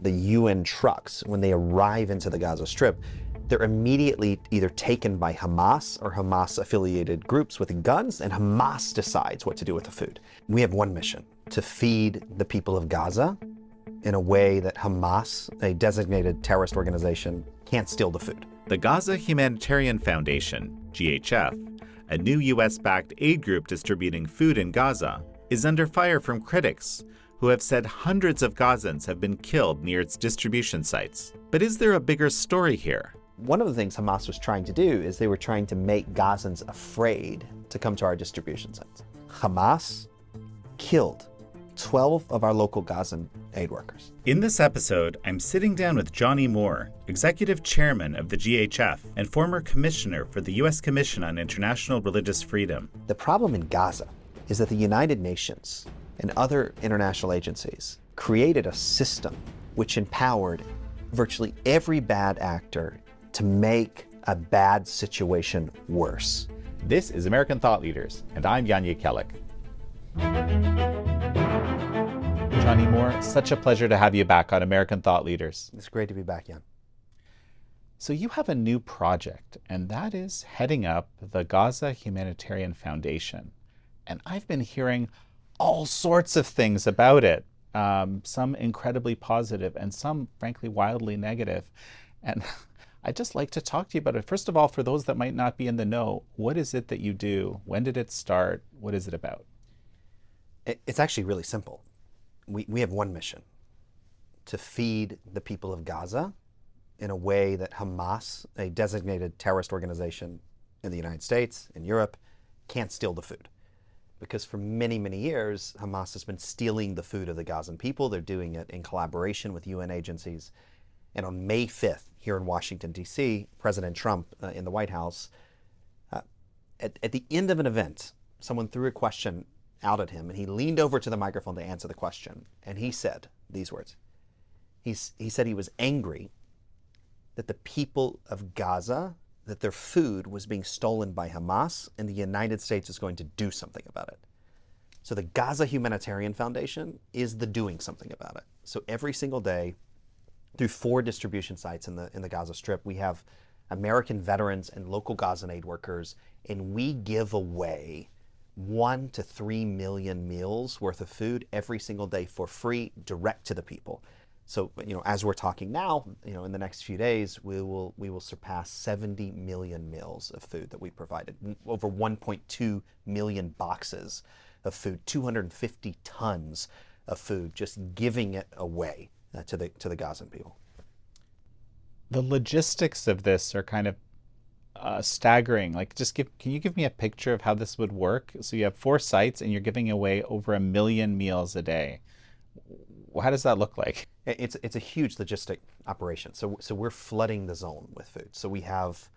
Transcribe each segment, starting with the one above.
the UN trucks, when they arrive into the Gaza Strip, they're immediately either taken by Hamas or Hamas-affiliated groups with guns, and Hamas decides what to do with the food. We have one mission: to feed the people of Gaza in a way that Hamas, a designated terrorist organization, can't steal the food. The Gaza Humanitarian Foundation, GHF, a new US-backed aid group distributing food in Gaza, is under fire from critics who have said hundreds of Gazans have been killed near its distribution sites. But is there a bigger story here? One of the things Hamas was trying to do is they were trying to make Gazans afraid to come to our distribution sites. Hamas killed 12 of our local Gazan aid workers. In this episode, I'm sitting down with Johnnie Moore, Executive Chairman of the GHF and former Commissioner for the U.S. Commission on International Religious Freedom. The problem in Gaza is that the United Nations and other international agencies created a system which empowered virtually every bad actor to make a bad situation worse. This is American Thought Leaders, and I'm Jekielek. Johnnie Moore, such a pleasure to have you back on American Thought Leaders. It's great to be back, Jan. So you have a new project, and that is heading up the Gaza Humanitarian Foundation. And I've been hearing all sorts of things about it, some incredibly positive and some, frankly, wildly negative. And I'd just like to talk to you about it. First of all, for those that might not be in the know, what is it that you do? When did it start? What is it about? It's actually really simple. We have one mission: to feed the people of Gaza in a way that Hamas, a designated terrorist organization in the United States, in Europe, can't steal the food. Because for many, many years, Hamas has been stealing the food of the Gazan people. They're doing it in collaboration with UN agencies. And on May 5th, here in Washington, D.C., President Trump in the White House, at the end of an event, someone threw a question out at him, and he leaned over to the microphone to answer the question. And he said these words. He said he was angry that the people of Gaza, that their food was being stolen by Hamas, and the United States is going to do something about it. So the Gaza Humanitarian Foundation is the doing something about it. So every single day, through 4 distribution sites in the Gaza Strip, we have American veterans and local Gazan aid workers, and we give away 1 to 3 million meals worth of food every single day for free, direct to the people. So, as we're talking now, in the next few days, we will surpass 70 million meals of food that we provided. Over 1.2 million boxes of food, 250 tons of food, just giving it away to the Gazan people. The logistics of this are kind of staggering. Can you give me a picture of how this would work? So you have 4 sites and you're giving away over 1 million meals a day. How does that look like? It's a huge logistic operation. So we're flooding the zone with food. So we have,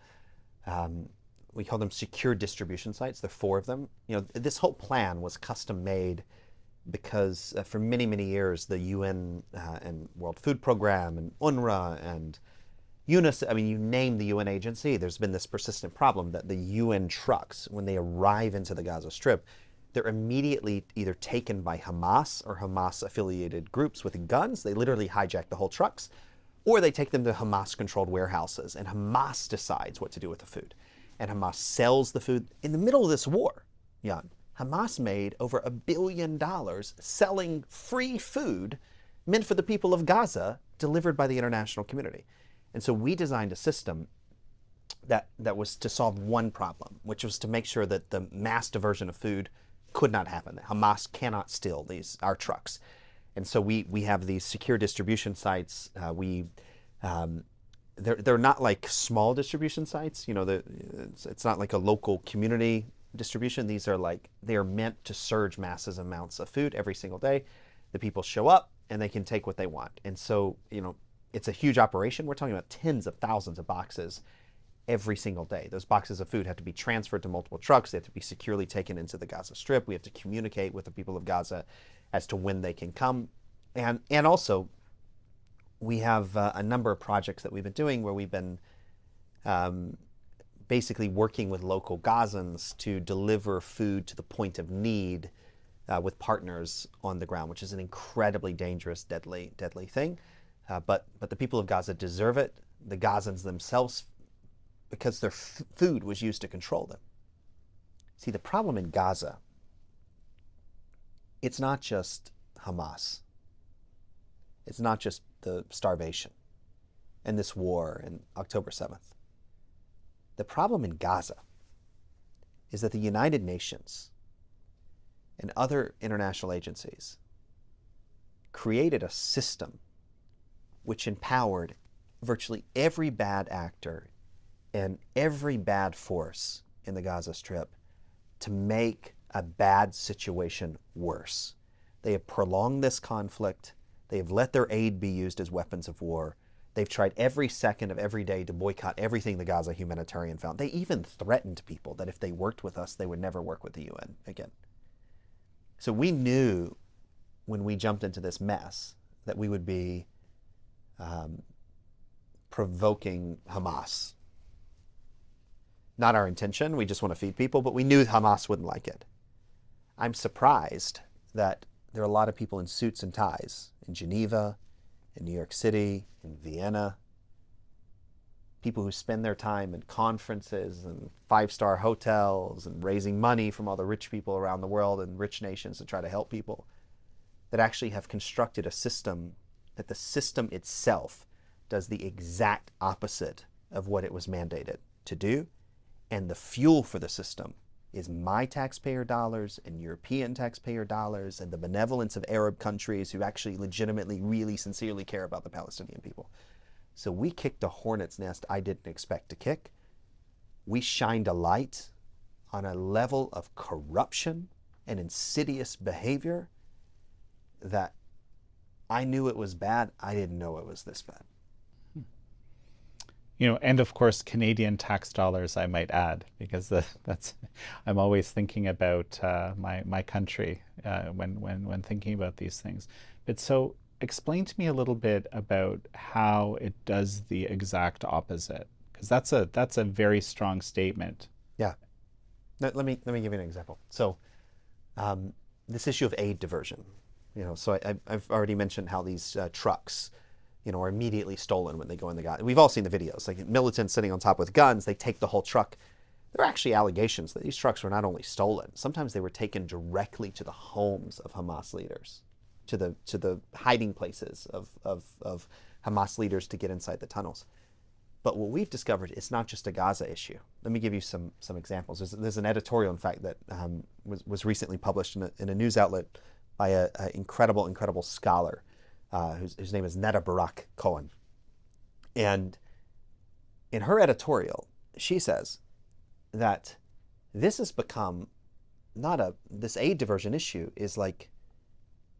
we call them secure distribution sites. There are 4 of them. This whole plan was custom made because for many, many years, the UN and World Food Program and UNRWA and UNICEF, you name the UN agency, there's been this persistent problem that the UN trucks, when they arrive into the Gaza Strip, they're immediately either taken by Hamas or Hamas-affiliated groups with guns. They literally hijack the whole trucks, or they take them to Hamas-controlled warehouses, and Hamas decides what to do with the food. And Hamas sells the food. In the middle of this war, Jan, Hamas made over $1 billion selling free food meant for the people of Gaza, delivered by the international community. And so we designed a system that was to solve one problem, which was to make sure that the mass diversion of food could not happen. Hamas cannot steal our trucks. And so we have these secure distribution sites. They're not like small distribution sites. It's not like a local community distribution. They are meant to surge massive amounts of food every single day. The people show up and they can take what they want. And so, it's a huge operation. We're talking about tens of thousands of boxes every single day. Those boxes of food have to be transferred to multiple trucks. They have to be securely taken into the Gaza Strip. We have to communicate with the people of Gaza as to when they can come. And also, we have a number of projects that we've been doing where we've been basically working with local Gazans to deliver food to the point of need with partners on the ground, which is an incredibly dangerous, deadly thing. but the people of Gaza deserve it. The Gazans themselves, because their food was used to control them. See, the problem in Gaza, it's not just Hamas. It's not just the starvation and this war and October 7th. The problem in Gaza is that the United Nations and other international agencies created a system which empowered virtually every bad actor and every bad force in the Gaza Strip to make a bad situation worse. They have prolonged this conflict. They have let their aid be used as weapons of war. They've tried every second of every day to boycott everything the Gaza Humanitarian Foundation. They even threatened people that if they worked with us, they would never work with the UN again. So we knew when we jumped into this mess that we would be provoking Hamas. Not our intention, we just want to feed people, but we knew Hamas wouldn't like it. I'm surprised that there are a lot of people in suits and ties in Geneva, in New York City, in Vienna, people who spend their time in conferences and five-star hotels and raising money from all the rich people around the world and rich nations to try to help people, that actually have constructed a system that the system itself does the exact opposite of what it was mandated to do. And the fuel for the system is my taxpayer dollars and European taxpayer dollars and the benevolence of Arab countries who actually legitimately, really sincerely care about the Palestinian people. So we kicked a hornet's nest I didn't expect to kick. We shined a light on a level of corruption and insidious behavior that I knew it was bad. I didn't know it was this bad. You know, and of course, Canadian tax dollars, I might add, because I'm always thinking about my country when thinking about these things. But so, explain to me a little bit about how it does the exact opposite, because that's a very strong statement. Yeah. Let me give you an example. So, this issue of aid diversion. So I've already mentioned how these trucks, are immediately stolen when they go in the Gaza. We've all seen the videos, like militants sitting on top with guns. They take the whole truck. There are actually allegations that these trucks were not only stolen, sometimes they were taken directly to the homes of Hamas leaders, to the hiding places of Hamas leaders to get inside the tunnels. But what we've discovered is not just a Gaza issue. Let me give you some examples. There's an editorial, in fact, that was recently published in a news outlet by an incredible scholar whose name is Netta Barak Cohen. And in her editorial, she says that this has become this aid diversion issue is like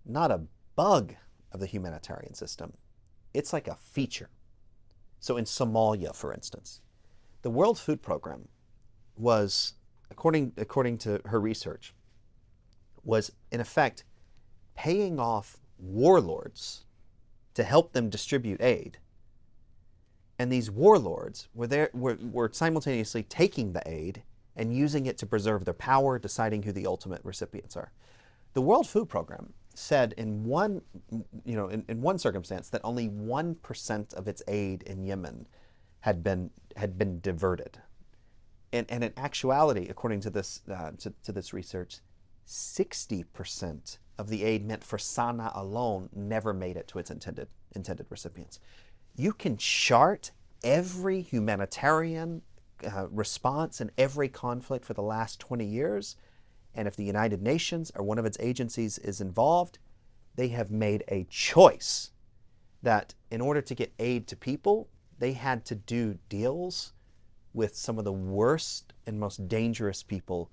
not a bug of the humanitarian system. It's like a feature. So in Somalia, for instance, the World Food Program was, according to her research, was in effect paying off warlords to help them distribute aid. And these warlords were simultaneously taking the aid and using it to preserve their power, deciding who the ultimate recipients are. The World Food Program said in one circumstance that only 1% of its aid in Yemen had been diverted. And in actuality, according to this research, 60% of the aid meant for Sana'a alone never made it to its intended recipients. You can chart every humanitarian response in every conflict for the last 20 years, and if the United Nations or one of its agencies is involved, they have made a choice that in order to get aid to people, they had to do deals with some of the worst and most dangerous people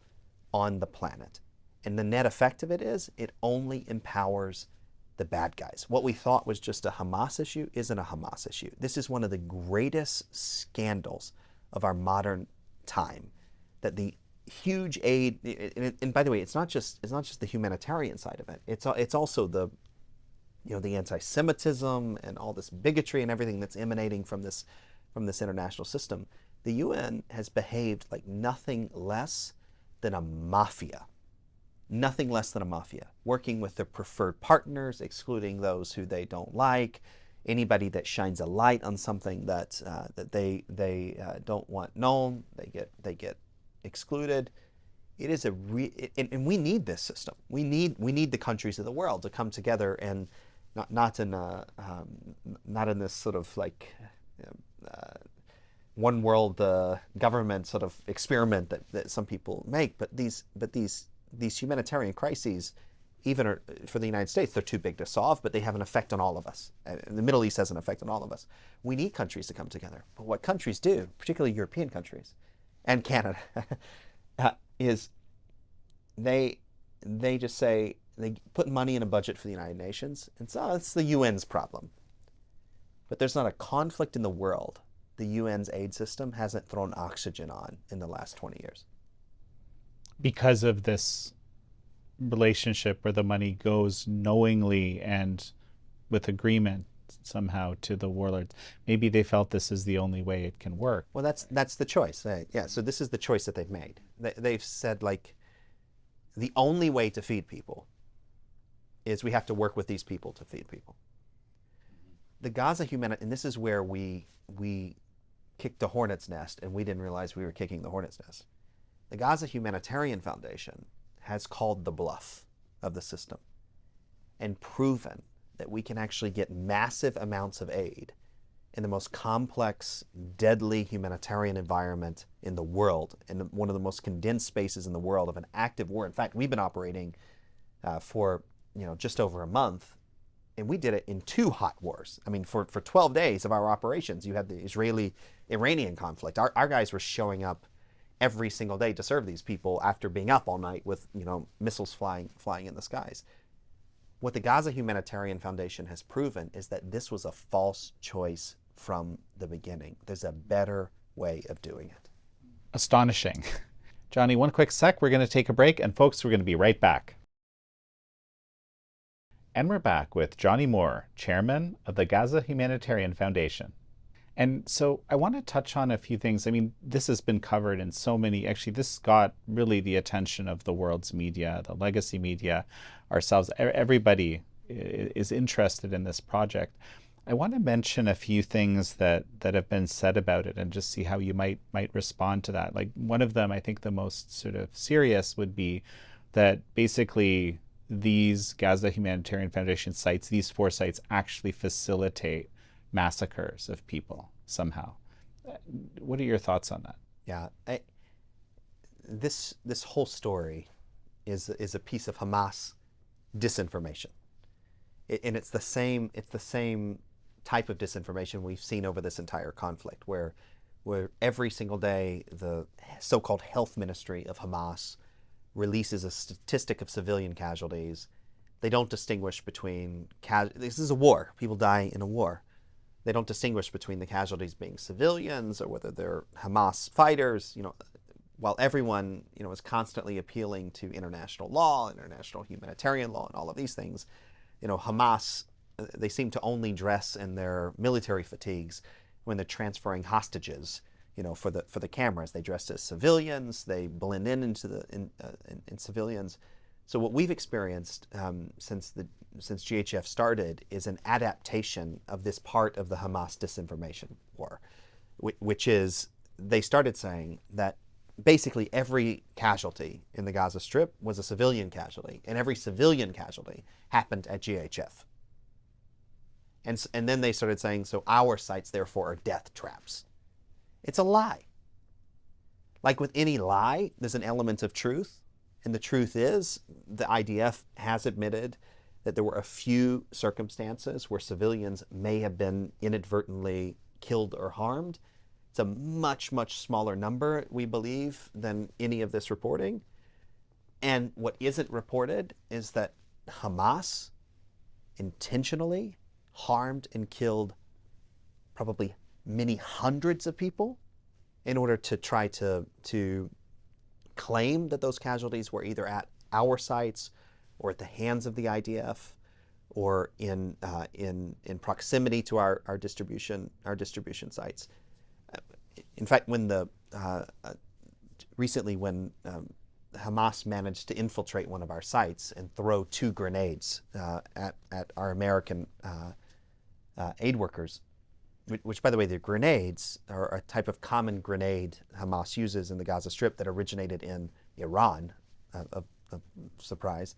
on the planet. And the net effect of it is it only empowers the bad guys. What we thought was just a Hamas issue isn't a Hamas issue. This is one of the greatest scandals of our modern time, that the huge aid, and by the way, it's not just the humanitarian side of it. It's also the anti-Semitism and all this bigotry and everything that's emanating from this international system. The UN has behaved like nothing less than a mafia. Nothing less than a mafia, working with their preferred partners, excluding those who they don't like, Anybody that shines a light on something that they don't want known, they get excluded. It is and we need this system. We need the countries of the world to come together, and not in this sort of like one world government sort of experiment that some people make. But these humanitarian crises, even for the United States, they're too big to solve, but they have an effect on all of us. And the Middle East has an effect on all of us. We need countries to come together. But what countries do, particularly European countries and Canada, is they just say, they put money in a budget for the United Nations, and so it's the UN's problem. But there's not a conflict in the world the UN's aid system hasn't thrown oxygen on in the last 20 years. Because of this relationship where the money goes knowingly and with agreement somehow to the warlords. Maybe they felt this is the only way it can work. Well, that's the choice. Yeah, so this is the choice that they've made. They've said, like, the only way to feed people is we have to work with these people to feed people. The Gaza Humanitarian, and this is where we kicked the hornet's nest, and we didn't realize we were kicking the hornet's nest. The Gaza Humanitarian Foundation has called the bluff of the system and proven that we can actually get massive amounts of aid in the most complex, deadly humanitarian environment in the world, in one of the most condensed spaces in the world of an active war. In fact, we've been operating for just over a month, and we did it in 2 hot wars. I mean, for 12 days of our operations, you had the Israeli-Iranian conflict. Our guys were showing up every single day to serve these people after being up all night with missiles flying in the skies. What the Gaza Humanitarian Foundation has proven is that this was a false choice from the beginning. There's a better way of doing it. Astonishing. Johnny, one quick sec. We're going to take a break, and folks, we're going to be right back. And we're back with Johnnie Moore, chairman of the Gaza Humanitarian Foundation. And so I want to touch on a few things. I mean, this has been covered in so many, actually this got really the attention of the world's media, the legacy media, ourselves. Everybody is interested in this project. I want to mention a few things that have been said about it and just see how you might respond to that. Like, one of them, I think the most sort of serious, would be that basically these Gaza Humanitarian Foundation sites, these 4 sites, actually facilitate massacres of people somehow. What are your thoughts on that? Yeah, this whole story is a piece of Hamas disinformation, and it's the same type of disinformation we've seen over this entire conflict, where every single day the so-called health ministry of Hamas releases a statistic of civilian casualties. They don't distinguish between this is a war. People die in a war. They don't distinguish between the casualties being civilians or whether they're Hamas fighters. While everyone is constantly appealing to international law, international humanitarian law, and all of these things, Hamas, they seem to only dress in their military fatigues when they're transferring hostages. For the cameras, they dress as civilians. They blend in civilians. So what we've experienced since GHF started is an adaptation of this part of the Hamas disinformation war, which is they started saying that basically every casualty in the Gaza Strip was a civilian casualty, and every civilian casualty happened at GHF. And then they started saying, so our sites therefore are death traps. It's a lie. Like with any lie, there's an element of truth. And the truth is, the IDF has admitted that there were a few circumstances where civilians may have been inadvertently killed or harmed. It's a much, much smaller number, we believe, than any of this reporting. And what isn't reported is that Hamas intentionally harmed and killed probably many hundreds of people in order to try to claim that those casualties were either at our sites or at the hands of the IDF or in proximity to our distribution sites. In fact, recently when Hamas managed to infiltrate one of our sites and throw 2 grenades at our American aid workers, which by the way, the grenades are a type of common grenade Hamas uses in the Gaza Strip that originated in Iran, a surprise.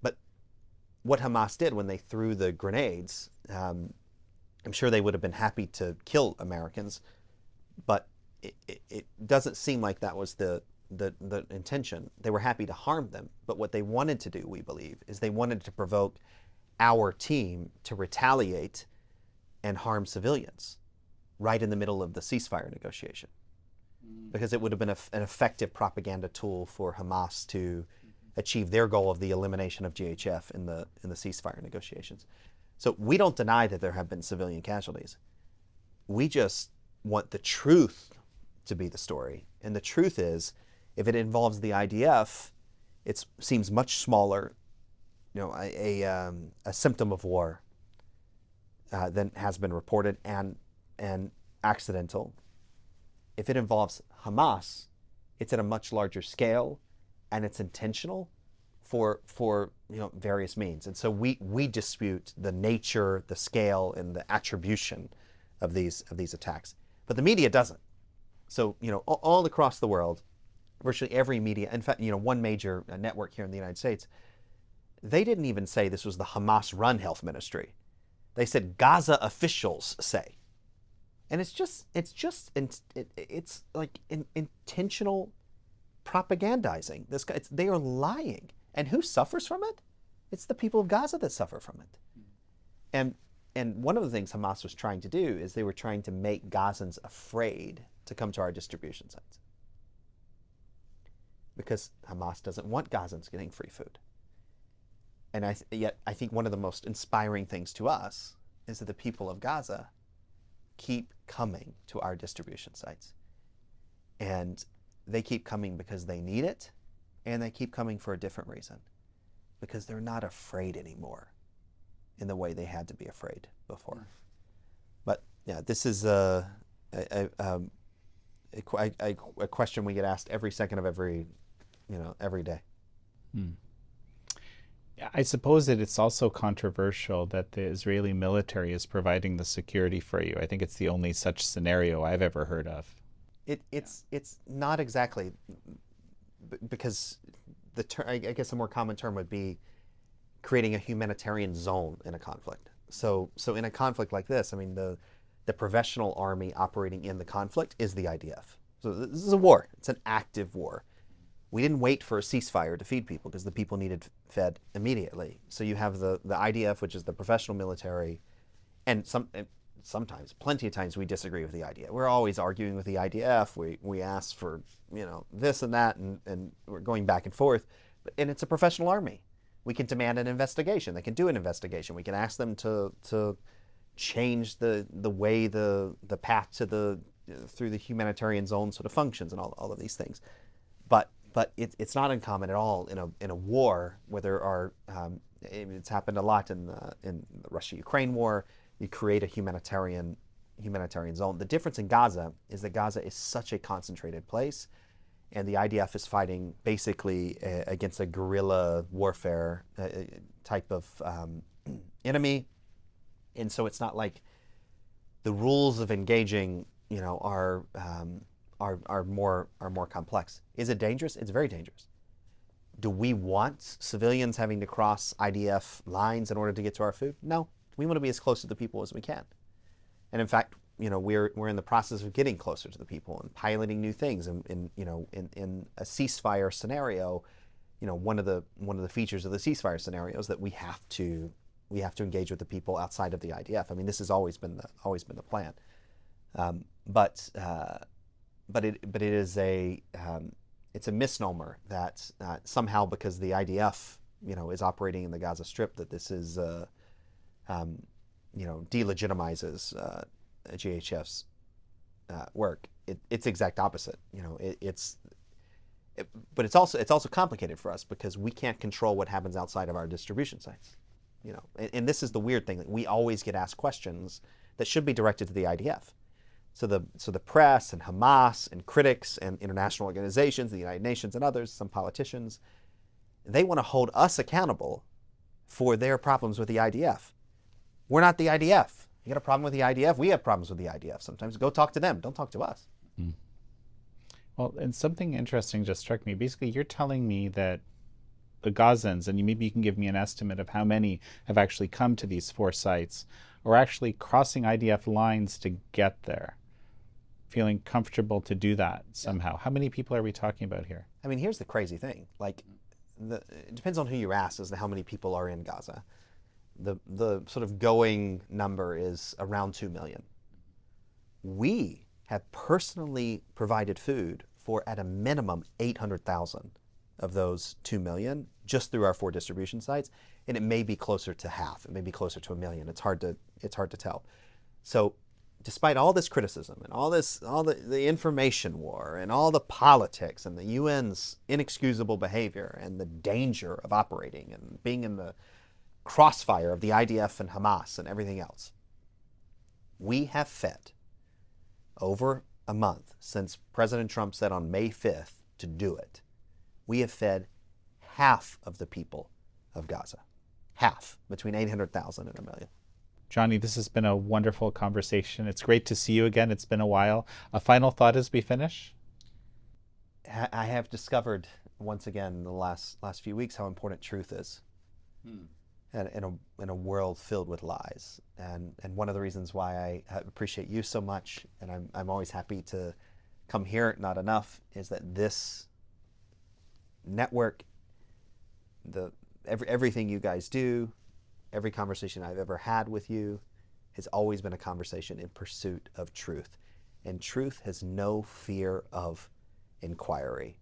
But what Hamas did when they threw the grenades, I'm sure they would have been happy to kill Americans, but it doesn't seem like that was the intention. They were happy to harm them, but what they wanted to do, we believe, is they wanted to provoke our team to retaliate and harm civilians right in the middle of the ceasefire negotiation, because it would have been an effective propaganda tool for Hamas to achieve their goal of the elimination of GHF in the ceasefire negotiations. So we don't deny that there have been civilian casualties. We just want the truth to be the story. And the truth is, if it involves the IDF, it seems much smaller, a symptom of war than has been reported and accidental. If it involves Hamas, it's at a much larger scale, and it's intentional for various means. And so we dispute the nature, the scale, and the attribution of these attacks. But the media doesn't. So all across the world, virtually every media, in fact, one major network here in the United States, they didn't even say this was the Hamas-run health ministry. They said Gaza officials say. And it's like intentional propagandizing. They are lying. And who suffers from it? It's the people of Gaza that suffer from it. And one of the things Hamas was trying to do is they were trying to make Gazans afraid to come to our distribution sites, because Hamas doesn't want Gazans getting free food. And yet I think one of the most inspiring things to us is that the people of Gaza keep coming to our distribution sites. And they keep coming because they need it, and they keep coming for a different reason, because they're not afraid anymore in the way they had to be afraid before. But yeah, this is a question we get asked every second of every day. I suppose that it's also controversial that the Israeli military is providing the security for you. I think it's the only such scenario I've ever heard of. It's not exactly, because I guess a more common term would be creating a humanitarian zone in a conflict. So in a conflict like this, I mean, the professional army operating in the conflict is the IDF. So this is a war. It's an active war. We didn't wait for a ceasefire to feed people, because the people needed fed immediately. So you have the IDF, which is the professional military, and sometimes, plenty of times, we disagree with the IDF. We're always arguing with the IDF. We ask for this and that, and we're going back and forth. And it's a professional army. We can demand an investigation. They can do an investigation. We can ask them to change the way the path to through the humanitarian zone sort of functions, and all of these things. But it's not uncommon at all in a war where there are. It's happened a lot in the Russia-Ukraine war. You create a humanitarian zone. The difference in Gaza is that Gaza is such a concentrated place, and the IDF is fighting basically against a guerrilla warfare type of enemy, and so it's not like the rules of engaging are more complex. Is it dangerous? It's very dangerous. Do we want civilians having to cross IDF lines in order to get to our food? No. We want to be as close to the people as we can. And in fact, we're in the process of getting closer to the people and piloting new things. In a ceasefire scenario, one of the features of the ceasefire scenario is that we have to engage with the people outside of the IDF. I mean, this has always been the plan. But it is it's a misnomer that somehow, because the IDF is operating in the Gaza Strip, that this is delegitimizes GHF's work. It's the exact opposite. But it's also complicated for us, because we can't control what happens outside of our distribution sites. And this is the weird thing, that we always get asked questions that should be directed to the IDF. So the press and Hamas and critics and international organizations, the United Nations and others, some politicians, they want to hold us accountable for their problems with the IDF. We're not the IDF. You got a problem with the IDF? We have problems with the IDF. Sometimes go talk to them. Don't talk to us. Well, and something interesting just struck me. Basically, you're telling me that the Gazans, and maybe you can give me an estimate of how many have actually come to these 4 sites, or actually crossing IDF lines to get there, feeling comfortable to do that somehow. How many people are we talking about here? I mean, here's the crazy thing. Like, it depends on who you ask as to how many people are in Gaza. The sort of going number is around 2 million. We have personally provided food for, at a minimum, 800,000 of those 2 million just through our 4 distribution sites, and it may be closer to half. It may be closer to 1 million. It's hard to tell. So, despite all this criticism and all the information war and all the politics and the UN's inexcusable behavior and the danger of operating and being in the crossfire of the IDF and Hamas and everything else, we have fed over a month since President Trump said on May 5th to do it. We have fed half of the people of Gaza. Half, between 800,000 and 1 million. Johnnie, this has been a wonderful conversation. It's great to see you again. It's been a while. A final thought as we finish? I have discovered once again in the last few weeks how important truth is. And in a world filled with lies. And one of the reasons why I appreciate you so much, and I'm always happy to come here, not enough, is that this network, everything you guys do, every conversation I've ever had with you has always been a conversation in pursuit of truth. And truth has no fear of inquiry.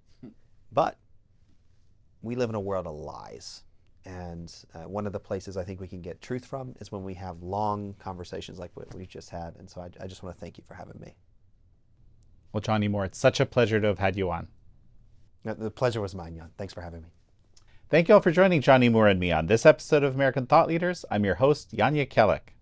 But we live in a world of lies. And one of the places I think we can get truth from is when we have long conversations like what we've just had. And so I just want to thank you for having me. Well, Johnnie Moore, it's such a pleasure to have had you on. The pleasure was mine, Jan. Thanks for having me. Thank you all for joining Johnnie Moore and me on this episode of American Thought Leaders. I'm your host, Jan Jekielek.